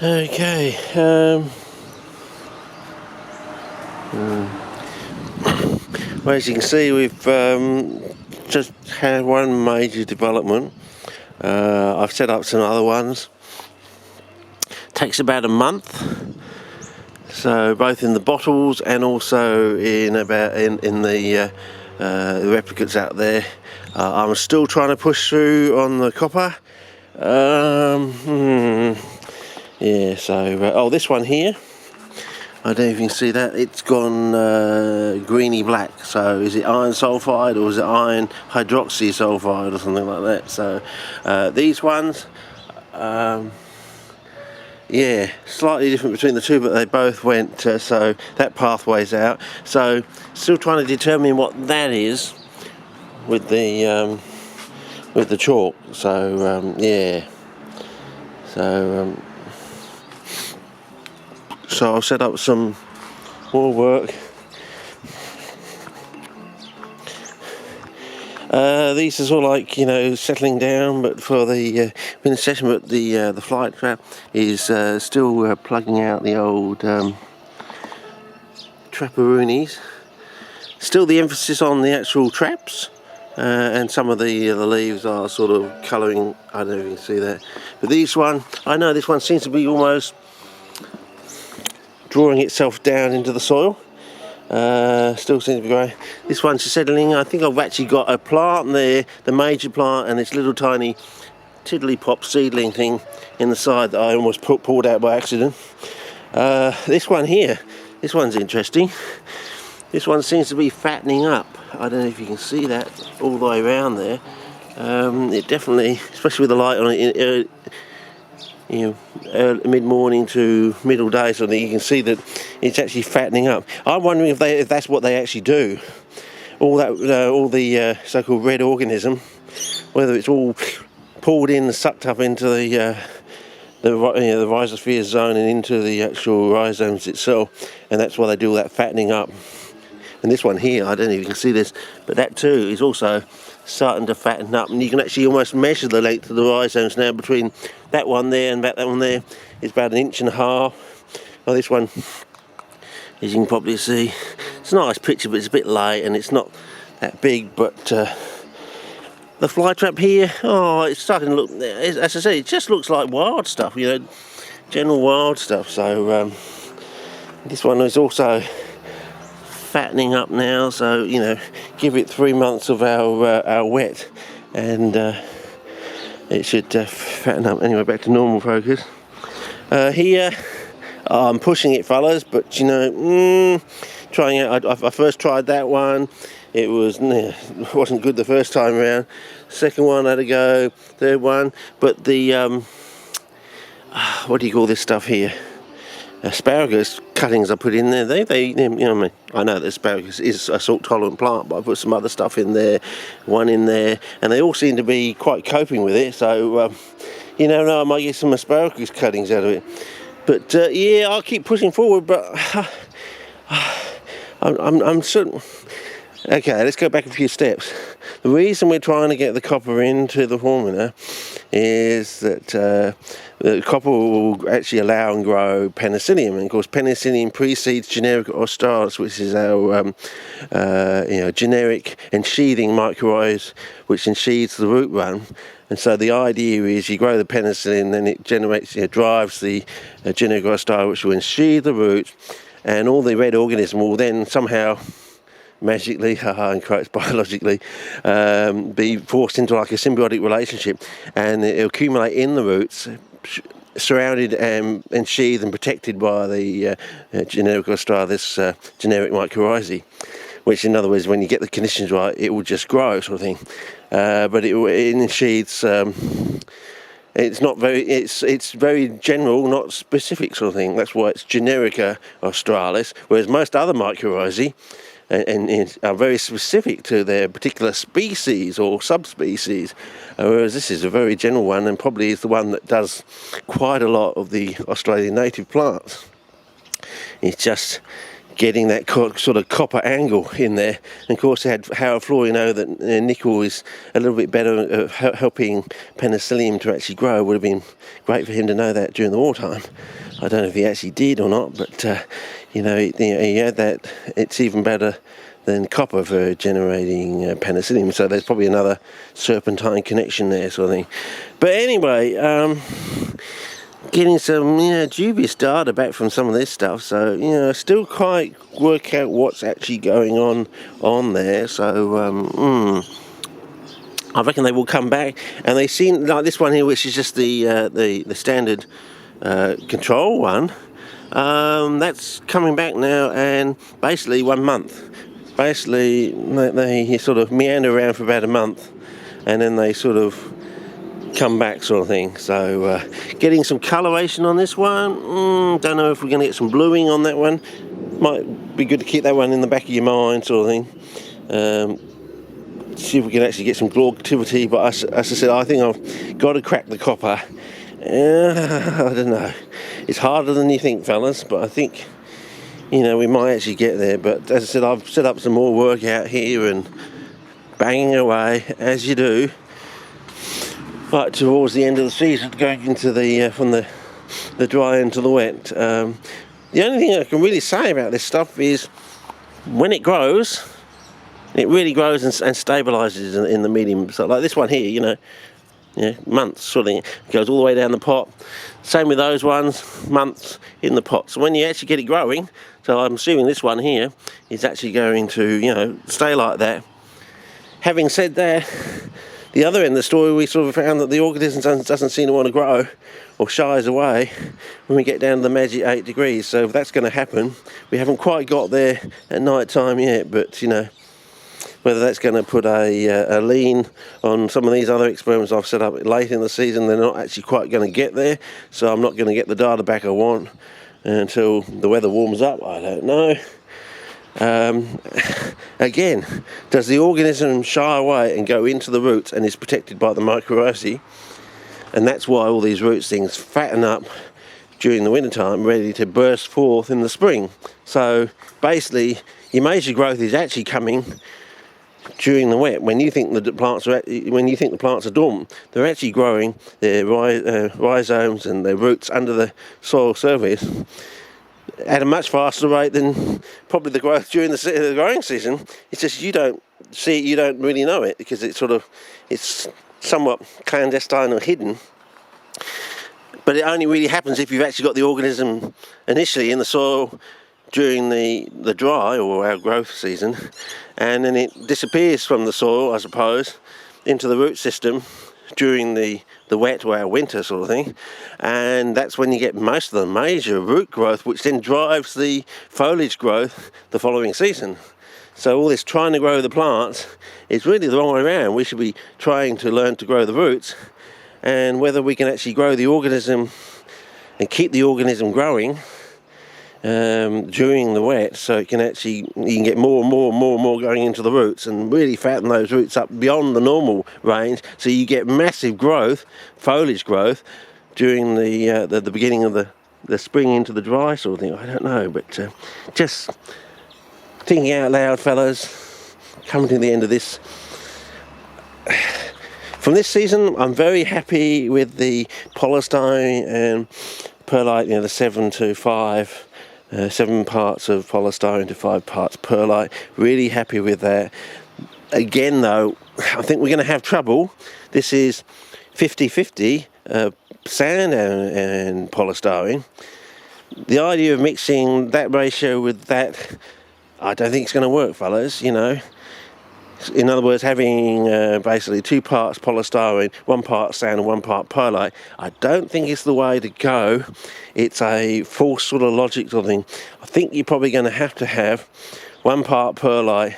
Okay, well, as you can see, we've just had one major development. I've set up some other ones. Takes about a month, so both in the bottles and also in the replicates out there. I'm still trying to push through on the copper. Yeah, so oh, this one here, I don't know if you can see that, it's gone greeny black. So is it iron sulfide or is it iron hydroxy sulfide or something like that? So these ones, yeah, slightly different between the two, but they both went, so that pathway's out. So still trying to determine what that is with the chalk. So yeah, so so I'll set up some more work. These are sort of like, you know, settling down, but for the in the session, but the flight trap is still plugging out the old trapperoonies. Still the emphasis on the actual traps, and some of the leaves are sort of colouring. I don't know if you can see that, but this one, I know this one seems to be almost drawing itself down into the soil. Still seems to be growing. This one's settling. I think I've actually got a plant there, the major plant, and this little tiny tiddly pop seedling thing in the side that I almost pulled out by accident. This one here, this one's interesting. This one seems to be fattening up. I don't know if you can see that all the way around there. It definitely, especially with the light on it, you know, mid-morning to middle day, so that you can see that it's actually fattening up. I'm wondering if that's what they actually do. All the so-called red organism, whether it's all pulled in and sucked up into the rhizosphere zone and into the actual rhizomes itself, and that's why they do all that fattening up. And this one here, I don't know if you can see this, but that too is also starting to fatten up, and you can actually almost measure the length of the rhizomes now between that one there and that one there. It's about 1.5 inches. Well, this one, as you can probably see, it's a nice picture, but it's a bit light and it's not that big. But the fly trap here, oh, it's starting to look, as I say, it just looks like wild stuff, you know, general wild stuff. So this one is also fattening up now, so you know, give it 3 months of our wet, and it should fatten up. Anyway, back to normal focus. Here, I'm pushing it, fellas, but you know, trying out. I first tried that one. It wasn't good the first time around. Second one I had to go. Third one, but the what do you call this stuff here? Asparagus cuttings I put in there, they you know, I mean, I know that asparagus is a salt tolerant plant, but I put some other stuff in there, one in there, and they all seem to be quite coping with it. So you never know, I might get some asparagus cuttings out of it. But yeah, I'll keep pushing forward. But I'm certain. Okay, let's go back a few steps. The reason we're trying to get the copper into the formula is that the copper will actually allow and grow penicillium, and of course penicillium precedes generic australis, which is our you know, generic ensheathing mycorrhiza, which ensheathes the root run. And so the idea is you grow the penicillin, then it generates, you know, drives the generic australis, which will ensheathe the roots, and all the red organism will then somehow magically, in quotes, biologically, be forced into like a symbiotic relationship, and it'll accumulate in the roots, surrounded and sheathed and protected by the generic australis, generic mycorrhizae, which in other words, when you get the conditions right, it will just grow, sort of thing. But it sheathes. It's not very. It's very general, not specific, sort of thing. That's why it's generica australis, whereas most other mycorrhizae and are very specific to their particular species or subspecies, whereas this is a very general one, and probably is the one that does quite a lot of the Australian native plants. It's just getting that sort of copper angle in there. And of course, they had Howard Floor, you know, that nickel is a little bit better at helping penicillium to actually grow. Would have been great for him to know that during the wartime. I don't know if he actually did or not, but you know, he had that. It's even better than copper for generating penicillium. So there's probably another serpentine connection there, sort of thing. But anyway, getting some dubious data back from some of this stuff, so still quite work out what's actually going on there. So I reckon they will come back, and they seem like this one here, which is just the standard control one. That's coming back now, and basically 1 month. Basically, they sort of meander around for about a month, and then they sort of come back, sort of thing. So getting some coloration on this one. Don't know if we're going to get some bluing on that one. Might be good to keep that one in the back of your mind, sort of thing. See if we can actually get some glauctivity. But as I said, I think I've got to crack the copper. I don't know. It's harder than you think, fellas, but I think we might actually get there. But as I said, I've set up some more work out here and banging away as you do. Right towards the end of the season, going into from the dry into the wet. The only thing I can really say about this stuff is when it grows, it really grows and stabilises in the medium. So like this one here, months sort of thing. It goes all the way down the pot. Same with those ones, months in the pot. So when you actually get it growing, so I'm assuming this one here is actually going to, stay like that. Having said that, the other end of the story, we sort of found that the organism doesn't seem to want to grow or shies away when we get down to the magic 8 degrees. So if that's going to happen, we haven't quite got there at night time yet, but whether that's going to put a lean on some of these other experiments I've set up late in the season, they're not actually quite going to get there. So I'm not going to get the data back I want until the weather warms up. I don't know. Again, does the organism shy away and go into the roots and is protected by the mycorrhizae? And that's why all these roots things fatten up during the wintertime, ready to burst forth in the spring. So basically, your major growth is actually coming during the wet. When you think the plants are dormant, they're actually growing their rhizomes and their roots under the soil surface at a much faster rate than probably the growth during the growing season. It's just you don't see it, you don't really know it, because it's somewhat clandestine or hidden. But it only really happens if you've actually got the organism initially in the soil during the dry or our growth season, and then it disappears from the soil, I suppose, into the root system during the wet or our winter sort of thing. And that's when you get most of the major root growth, which then drives the foliage growth the following season. So all this trying to grow the plants is really the wrong way around. We should be trying to learn to grow the roots, and whether we can actually grow the organism and keep the organism growing during the wet, so you can get more and more going into the roots and really fatten those roots up beyond the normal range, so you get massive growth, foliage growth, during the beginning of the spring into the dry sort of thing. I don't know, but just thinking out loud, fellas, coming to the end of this. From this season, I'm very happy with the polystyrene and perlite, the 7 to 5. 7 parts of polystyrene to 5 parts perlite. Really happy with that. Again, though, I think we're going to have trouble. This is 50-50 sand and polystyrene. The idea of mixing that ratio with that, I don't think it's going to work, fellas. In other words, having basically 2 parts polystyrene, 1 part sand and 1 part perlite, I don't think it's the way to go. It's a false sort of logic sort of thing. I think you're probably going to have 1 part perlite,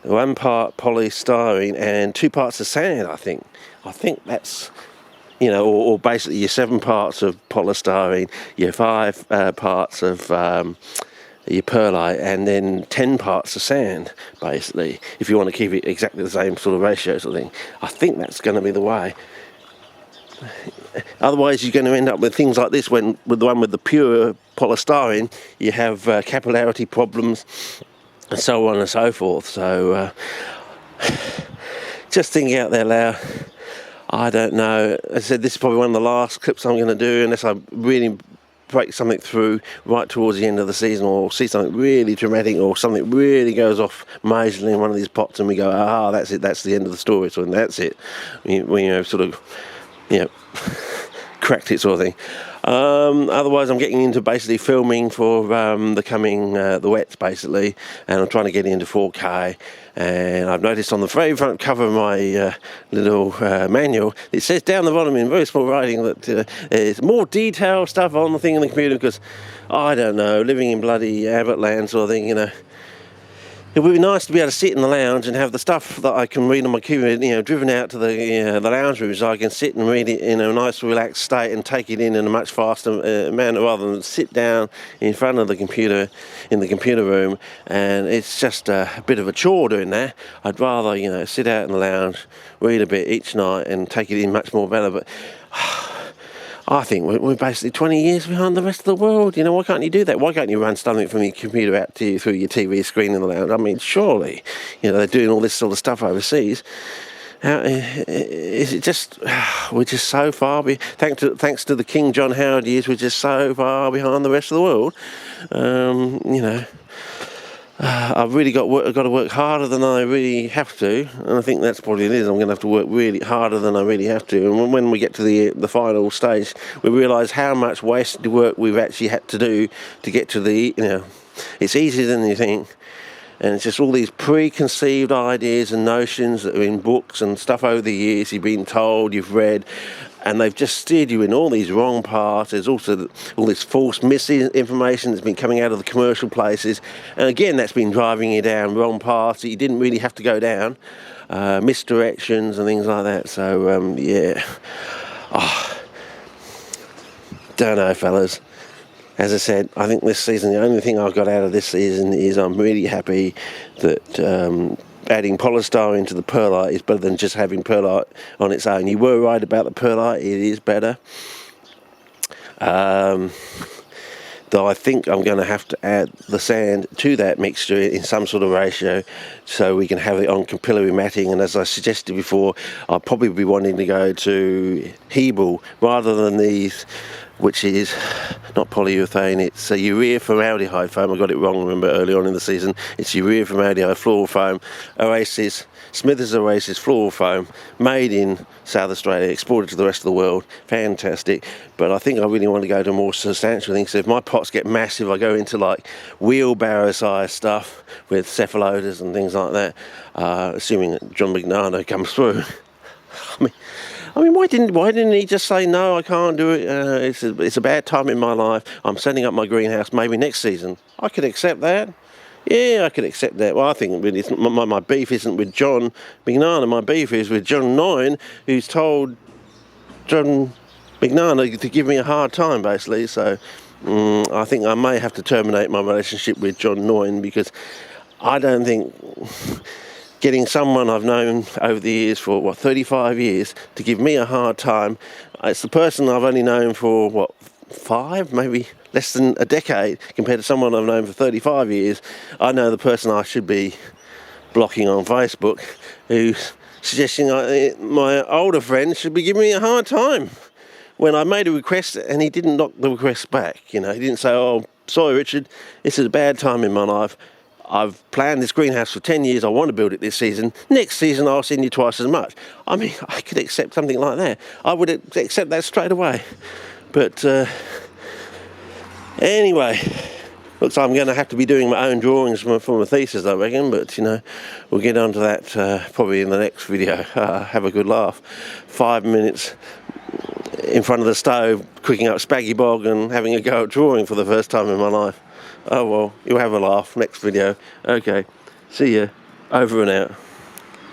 1 part polystyrene and 2 parts of sand, I think. I think that's, or basically your 7 parts of polystyrene, your 5 parts of your perlite, and then 10 parts of sand, basically, if you want to keep it exactly the same sort of ratio sort of thing. I think that's going to be the way. Otherwise, you're going to end up with things like this. When with the one with the pure polystyrene, you have capillarity problems, and so on and so forth. So, just thinking out there loud. I don't know. As I said, this is probably one of the last clips I'm going to do, unless I really break something through right towards the end of the season, or see something really dramatic, or something really goes off majorly in one of these pots, and we go, ah, that's it, that's the end of the story, so that's it. We sort of, cracked it, sort of thing. Otherwise, I'm getting into basically filming for the coming the wets, basically, and I'm trying to get into 4K. And I've noticed on the very front cover of my little manual, it says down the bottom in very small writing that there's more detailed stuff on the thing in the computer, because I don't know, living in bloody Abbott land sort of thing, it would be nice to be able to sit in the lounge and have the stuff that I can read on my computer, driven out to the lounge room, so I can sit and read it in a nice relaxed state and take it in a much faster manner, rather than sit down in front of the computer in the computer room, and it's just a bit of a chore doing that. I'd rather, sit out in the lounge, read a bit each night and take it in much more better. But I think we're basically 20 years behind the rest of the world. Why can't you do that? Why can't you run something from your computer out to you through your TV screen in the lounge? I mean, surely, they're doing all this sort of stuff overseas. Is it just, we're just so far thanks to the King John Howard years, we're just so far behind the rest of the world. I've really got to work harder than I really have to, and I think that's probably it is. I'm going to have to work really harder than I really have to. And when we get to the final stage, we realise how much wasted work we've actually had to do to get to the. It's easier than you think, and it's just all these preconceived ideas and notions that are in books and stuff over the years. You've been told, you've read. And they've just steered you in all these wrong paths. There's also all this false misinformation that's been coming out of the commercial places. And again, that's been driving you down wrong paths that you didn't really have to go down. Misdirections and things like that. So, don't know, fellas. As I said, I think this season, the only thing I've got out of this season is I'm really happy that adding polystyrene to the perlite is better than just having perlite on its own. You were right about the perlite, it is better. Though I think I'm going to have to add the sand to that mixture in some sort of ratio, so we can have it on capillary matting. And as I suggested before, I'll probably be wanting to go to Hebel rather than these, which is not polyurethane, it's a urea formaldehyde foam. I got it wrong, remember, early on in the season. It's urea formaldehyde floral foam, Oasis, Smithers Oasis floral foam, made in South Australia, exported to the rest of the world. Fantastic. But I think I really want to go to more substantial things. So if my pots get massive, I go into like wheelbarrow size stuff with cephalotas and things like that, assuming that John Mignano comes through. I mean, why didn't he just say, no, I can't do it, it's a bad time in my life, I'm setting up my greenhouse maybe next season? I could accept that. Yeah, I could accept that. Well, I think really my beef isn't with John Mignano, my beef is with John Noyen, who's told John Mignano to give me a hard time, basically. So I think I may have to terminate my relationship with John Noyen, because I don't think getting someone I've known over the years for, 35 years, to give me a hard time. It's the person I've only known for, 5, maybe less than a decade, compared to someone I've known for 35 years. I know the person I should be blocking on Facebook, who's suggesting my older friend should be giving me a hard time. When I made a request and he didn't knock the request back, he didn't say, oh, sorry Richard, this is a bad time in my life. I've planned this greenhouse for 10 years, I want to build it this season. Next season I'll send you twice as much. I mean, I could accept something like that. I would accept that straight away. But anyway, looks like I'm going to have to be doing my own drawings for my thesis, I reckon. But, we'll get onto that probably in the next video. Have a good laugh. 5 minutes in front of the stove, cooking up spaggy bog and having a go at drawing for the first time in my life. Oh well, you'll have a laugh. Next video. Okay, see ya. Over and out.